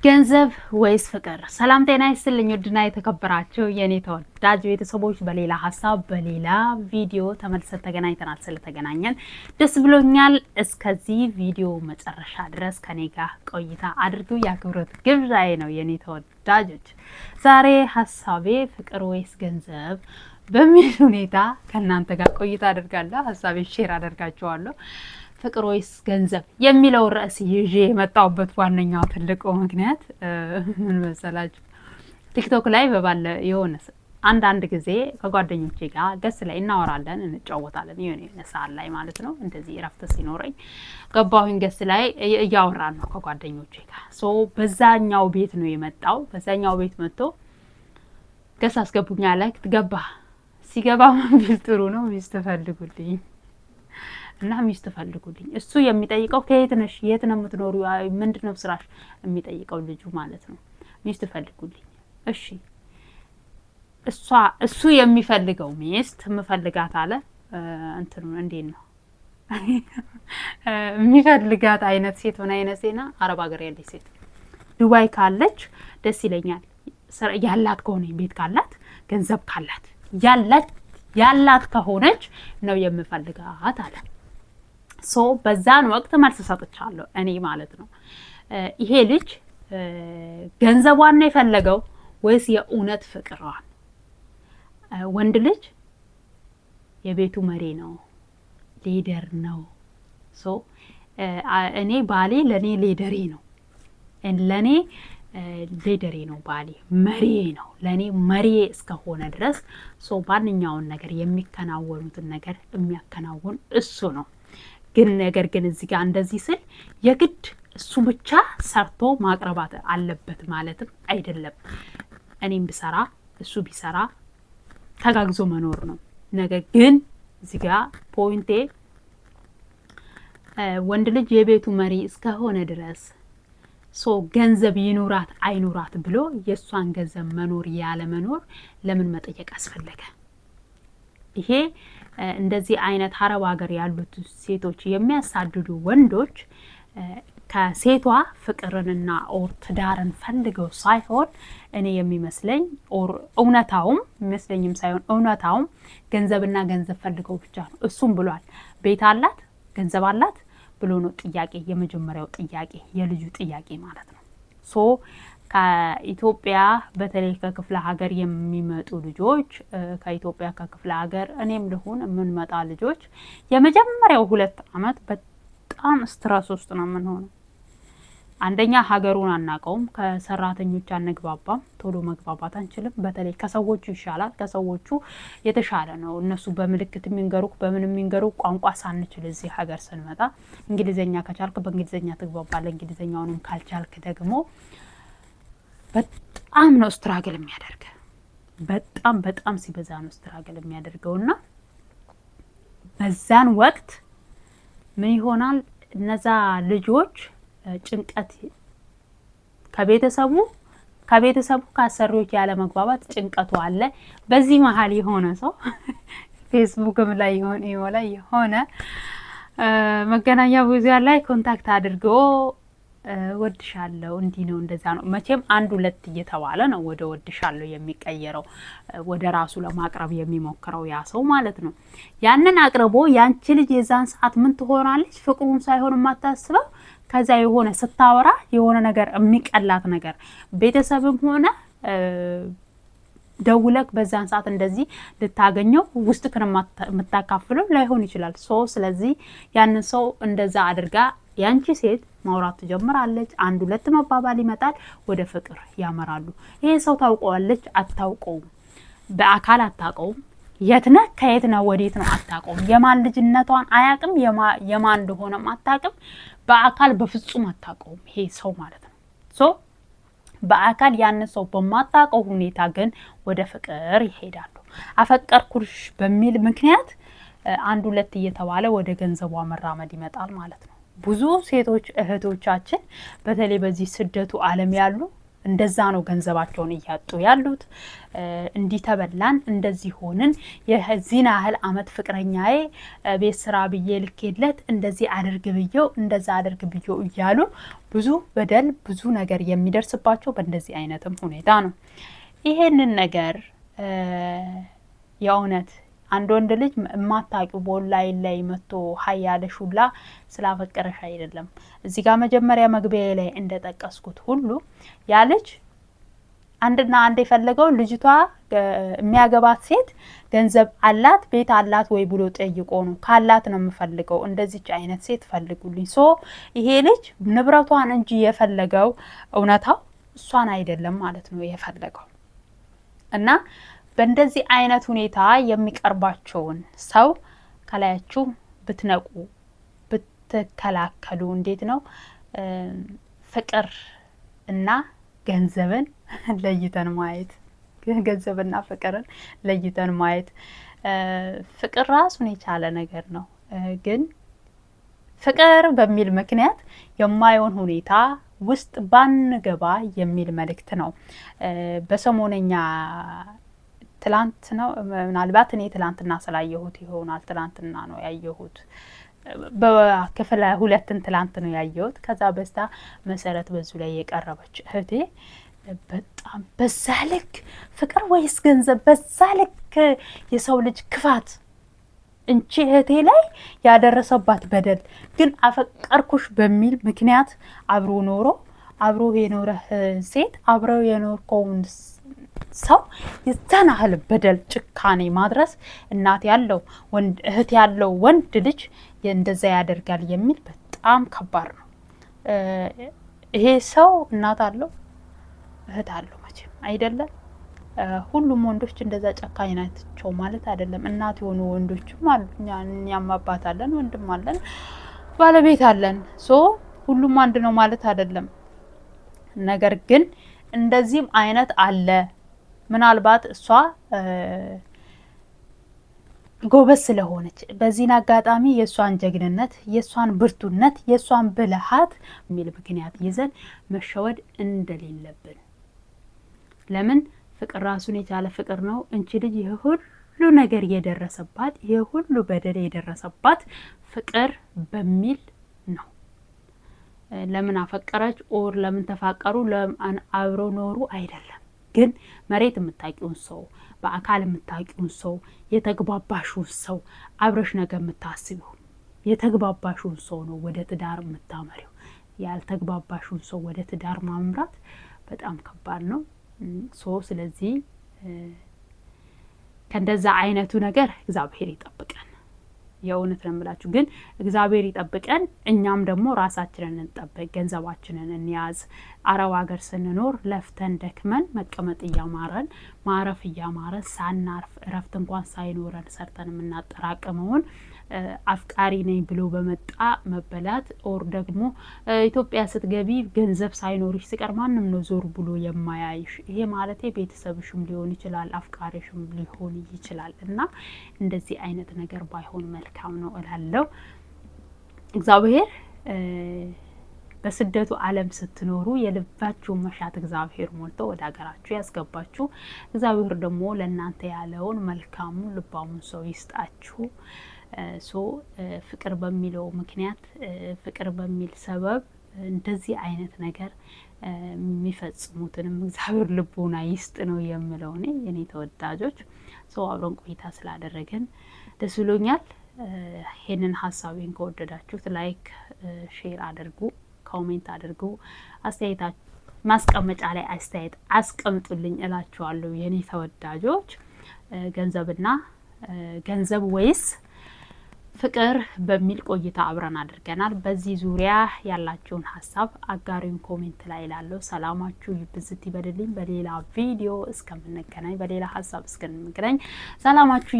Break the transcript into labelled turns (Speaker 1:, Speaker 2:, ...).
Speaker 1: ገንዘብ ወይስ ፍቅር? ሰላም ጤና ይስጥልኝ ውድና የተከበራችሁ የኔ ተወዳጅ ቤተሰቦች፣ በሌላ ሀሳብ በሌላ ቪዲዮ ተመልሰን ተገናኝተናል። ስለተገናኘን ደስ ብሎኛል። እስከዚህ ቪዲዮ መጨረሻ ድረስ ከኔ ጋር ቆይታ አድርጉ፣ የአክብሮት ግብዣዬ ነው። የኔ ተወዳጆች፣ ዛሬ ሀሳቤ ፍቅር ወይስ ገንዘብ በሚል ሁኔታ ከእናንተ ጋር ቆይታ አድርጋለሁ። ሀሳቤ ሼር አደርጋችኋለሁ። ፍቅር ወይስ ገንዘብ የሚለው ርዕስ ይዤ የመጣሁበት ዋነኛው ትልቁ ምክንያት ምን መሰላችሁ? ቲክቶክ ላይ በባለ የሆነ አንዳንድ ጊዜ ከጓደኞቼ ጋር ገስ ላይ እናወራለን፣ እንጫወታለን። የሆነ ሰዓት ላይ ማለት ነው። እንደዚህ እረፍት ሲኖረኝ ገባሁኝ ገስ ላይ እያወራን ነው ከጓደኞቼ ጋር። ሶ በዛኛው ቤት ነው የመጣው። በዛኛው ቤት መጥቶ ገስ አስገቡኛ ላይ ትገባ ሲገባ ቢል ጥሩ ነው ሚስት ፈልጉልኝ እና ሚስት ፈልጉልኝ። እሱ የሚጠይቀው ከየት ነሽ፣ የት ነው የምትኖሩ፣ ምንድነው ስራሽ የሚጠይቀው ልጁ ማለት ነው። ሚስት ፈልጉልኝ። እሺ እሱ የሚፈልገው ሚስት ምፈልጋት አለ። እንትኑ እንዴት ነው የሚፈልጋት አይነት ሴት ሆነ አይነት ሴና አረብ ሀገር ያለች ሴት ዱባይ ካለች ደስ ይለኛል። ያላት ከሆነ ቤት ካላት ገንዘብ ካላት ያላት ከሆነች ነው የምፈልጋት አለ። ሶ በዛን ወቅት መልስ ሰጥቻለሁ እኔ ማለት ነው። ይሄ ልጅ ገንዘቧን ነው የፈለገው ወይስ የእውነት ፍቅሯን? ወንድ ልጅ የቤቱ መሪ ነው፣ ሊደር ነው። ሶ እኔ ባሌ ለኔ ሊደሬ ነው፣ ለኔ ሊደሬ ነው ባሌ፣ መሪዬ ነው። ለኔ መሪዬ እስከሆነ ድረስ ሶ ማንኛውን ነገር የሚከናወኑትን ነገር የሚያከናውን እሱ ነው። ግን ነገር ግን እዚህ ጋር እንደዚህ ስል የግድ እሱ ብቻ ሰርቶ ማቅረባት አለበት ማለትም አይደለም። እኔም ብሰራ እሱ ቢሰራ ተጋግዞ መኖር ነው። ነገር ግን እዚህ ጋር ፖይንቴ ወንድ ልጅ የቤቱ መሪ እስከሆነ ድረስ ሶ ገንዘብ ይኑራት አይኑራት ብሎ የእሷን ገንዘብ መኖር ያለ መኖር ለምን መጠየቅ አስፈለገ? ይሄ እንደዚህ አይነት አረብ ሀገር ያሉት ሴቶች የሚያሳድዱ ወንዶች ከሴቷ ፍቅርንና ኦር ትዳርን ፈልገው ሳይሆን እኔ የሚመስለኝ ኦር እውነታውም የሚመስለኝም ሳይሆን እውነታውም ገንዘብና ገንዘብ ፈልገው ብቻ ነው። እሱም ብሏል ቤት አላት ገንዘብ አላት ብሎ ነው ጥያቄ፣ የመጀመሪያው ጥያቄ የልጁ ጥያቄ ማለት ነው። ሶ ከኢትዮጵያ በተለይ ከክፍለ ሀገር የሚመጡ ልጆች ከኢትዮጵያ ከክፍለ ሀገር እኔም ልሁን የምንመጣ ልጆች የመጀመሪያው 2 ዓመት በጣም ስትረስ ውስጥ ነው የምንሆነው። አንደኛ ሀገሩን አናውቀውም፣ ከሰራተኞች አንግባባም፣ ቶሎ መግባባት አንችልም። በተለይ ከሰዎቹ ይሻላል፣ ከሰዎቹ የተሻለ ነው። እነሱ በምልክት የሚንገሩክ በምን የሚንገሩክ ቋንቋ ሳንችል እዚህ ሀገር ስንመጣ እንግሊዘኛ ከቻልክ በእንግሊዘኛ ትግባባለህ። እንግሊዘኛውንም ካልቻልክ ደግሞ በጣም ነው ስትራግል የሚያደርግ። በጣም ሲበዛ ነው ስትራግል የሚያደርገውና በዛን ወቅት ምን ይሆናል? እነዛ ልጆች ጭንቀት ከቤተሰቡ ከአሰሪዎች ያለ መግባባት ጭንቀቱ አለ። በዚህ መሀል የሆነ ሰው ፌስቡክም ላይ የሆነ መገናኛ ብዙሃን ላይ ኮንታክት አድርጎ ወድሻለሁ እንዲህ ነው እንደዛ ነው። መቼም 1-2 እየተባለ ነው ወደ ወድሻለሁ የሚቀየረው፣ ወደ ራሱ ለማቅረብ የሚሞክረው ያ ሰው ማለት ነው። ያንን አቅርቦ ያንቺ ልጅ የዛን ሰዓት ምን ትሆናለች? ፍቅሩን ሳይሆን የማታስበው ከዛ የሆነ ስታወራ የሆነ ነገር የሚቀላት ነገር ቤተሰብም ሆነ ደውለክ በዛን ሰዓት እንደዚህ ልታገኘው ውስጥ የምታካፍለው ላይሆን ይችላል። ስለዚህ ያንን ሰው እንደዛ አድርጋ ያንቺ ሴት ማውራት ትጀምራለች። 1-2 መባባል ይመጣል፣ ወደ ፍቅር ያመራሉ። ይሄ ሰው ታውቀዋለች አታውቀውም፣ በአካል አታውቀውም፣ የት ነህ ከየት ነው ወዴት ነው አታውቀውም፣ የማን ልጅነቷን አያውቅም፣ የማን እንደሆነም አታውቅም፣ በአካል በፍጹም አታውቀውም ይሄ ሰው ማለት ነው። በአካል ያን ሰው በማታውቀው ሁኔታ ግን ወደ ፍቅር ይሄዳሉ። አፈቀርኩሽ በሚል ምክንያት 1-2 እየተባለ ወደ ገንዘቧ መራመድ ይመጣል ማለት ነው። ብዙ ሴቶች እህቶቻችን በተለይ በዚህ ስደቱ ዓለም ያሉ እንደዛ ነው ገንዘባቸውን እያጡ ያሉት። እንዲህ ተበላን፣ እንደዚህ ሆንን፣ የዚህን ያህል አመት ፍቅረኛዬ ቤት ስራ ብዬ ልኬለት እንደዚህ አድርግ ብዬው እንደዛ አድርግ ብዬው እያሉ ብዙ በደል ብዙ ነገር የሚደርስባቸው በእንደዚህ አይነትም ሁኔታ ነው። ይሄንን ነገር የእውነት አንድ ወንድ ልጅ የማታውቂው በኦንላይን ላይ መጥቶ ሀያለሽ ሁላ ስላፈቀረሽ አይደለም። እዚህ ጋር መጀመሪያ መግቢያ ላይ እንደጠቀስኩት ሁሉ ያ ልጅ አንድና አንድ የፈለገው ልጅቷ የሚያገባት ሴት ገንዘብ አላት ቤት አላት ወይ ብሎ ጠይቆ ነው። ካላት ነው የምፈልገው፣ እንደዚች አይነት ሴት ፈልጉልኝ። ሶ ይሄ ልጅ ንብረቷን እንጂ የፈለገው እውነታው እሷን አይደለም ማለት ነው የፈለገው። እና በእንደዚህ አይነት ሁኔታ የሚቀርባቸውን ሰው ከላያችሁ ብትነቁ ብትከላከሉ። እንዴት ነው ፍቅር እና ገንዘብን ለይተን ማየት፣ ገንዘብና ፍቅርን ለይተን ማየት። ፍቅር ራሱን የቻለ ነገር ነው፣ ግን ፍቅር በሚል ምክንያት የማይሆን ሁኔታ ውስጥ ባንገባ የሚል መልእክት ነው። በሰሞነኛ ትላንት ነው ምናልባት እኔ ትላንትና ስላየሁት ይሆናል። ትላንትና ነው ያየሁት፣ በክፍል 2 ትላንት ነው ያየሁት። ከዛ በስታ መሰረት በዙ ላይ የቀረበች እህቴ በጣም በዛ ልክ ፍቅር ወይስ ገንዘብ፣ በዛ ልክ የሰው ልጅ ክፋት እንቺ እህቴ ላይ ያደረሰባት በደል ግን አፈቀርኩሽ በሚል ምክንያት አብሮ ኖሮ አብሮ የኖረ ሴት አብረው የኖርከውን ሰው የዛን ያህል በደል ጭካኔ ማድረስ፣ እናት ያለው ወንድ እህት ያለው ወንድ ልጅ እንደዛ ያደርጋል የሚል በጣም ከባድ ነው። ይሄ ሰው እናት አለው እህት አለው መቼም አይደለም። ሁሉም ወንዶች እንደዛ ጨካኝ ናቸው ማለት አይደለም። እናት የሆኑ ወንዶችም አሉ። እኛም አባት አለን፣ ወንድም አለን፣ ባለቤት አለን። ሶ ሁሉም አንድ ነው ማለት አይደለም። ነገር ግን እንደዚህም አይነት አለ። ምናልባት እሷ ጎበዝ ስለሆነች በዚህን አጋጣሚ የእሷን ጀግንነት፣ የእሷን ብርቱነት፣ የእሷን ብልሃት የሚል ምክንያት ይዘን መሸወድ እንደሌለብን። ለምን ፍቅር ራሱን የቻለ ፍቅር ነው። እንቺ ልጅ ይህ ሁሉ ነገር የደረሰባት ይህ ሁሉ በደል የደረሰባት ፍቅር በሚል ነው። ለምን አፈቀረች ኦር ለምን ተፋቀሩ ለምን አብረው ኖሩ አይደለም። ግን መሬት የምታውቂውን ሰው፣ በአካል የምታውቂውን ሰው፣ የተግባባሽውን ሰው አብረሽ ነገር የምታስቢው የተግባባሽውን ሰው ነው ወደ ትዳር የምታመሪው። ያልተግባባሽውን ሰው ወደ ትዳር ማምራት በጣም ከባድ ነው። ስለዚህ ከእንደዛ አይነቱ ነገር እግዚአብሔር ይጠብቀን። የእውነት ነው የምላችሁ። ግን እግዚአብሔር ይጠብቀን፣ እኛም ደግሞ ራሳችንን እንጠብቅ፣ ገንዘባችንን እንያዝ። አረብ ሀገር ስንኖር ለፍተን ደክመን መቀመጥ እያማረን ማረፍ እያማረን ሳናርፍ እረፍት እንኳን ሳይኖረን ሰርተን የምናጠራቅመውን አፍቃሪ ነኝ ብሎ በመጣ መበላት ኦር ደግሞ ኢትዮጵያ ስትገቢ ገንዘብ ሳይኖርሽ ሲቀር ማንም ነው ዞር ብሎ የማያይሽ። ይሄ ማለት ቤተሰብሽም ሊሆን ይችላል፣ አፍቃሪሽም ሊሆን ይችላል። እና እንደዚህ አይነት ነገር ባይሆን መልካም ነው እላለሁ። እግዚአብሔር በስደቱ ዓለም ስትኖሩ የልባችሁን መሻት እግዚአብሔር ሞልቶ ወደ ሀገራችሁ ያስገባችሁ። እግዚአብሔር ደግሞ ለእናንተ ያለውን መልካሙን ልባሙን ሰው ይስጣችሁ። ፍቅር በሚለው ምክንያት ፍቅር በሚል ሰበብ እንደዚህ አይነት ነገር የሚፈጽሙትንም እግዚአብሔር ልቦና ይስጥ ነው የምለው እኔ የኔ ተወዳጆች። አብረን ቆይታ ስላደረግን ደስ ብሎኛል። ይሄንን ሀሳቤን ከወደዳችሁት ላይክ፣ ሼር አድርጉ፣ ኮሜንት አድርጉ። አስተያየታችሁ ማስቀመጫ ላይ አስተያየት አስቀምጡልኝ እላችኋለሁ የኔ ተወዳጆች። ገንዘብና ገንዘብ ወይስ ፍቅር በሚል ቆይታ አብረን አድርገናል። በዚህ ዙሪያ ያላችሁን ሀሳብ አጋሪውን ኮሜንት ላይ ላለው ሰላማችሁ ይብዝት ይበልልኝ። በሌላ ቪዲዮ እስከምንገናኝ፣ በሌላ ሀሳብ እስከምንገናኝ ሰላማችሁ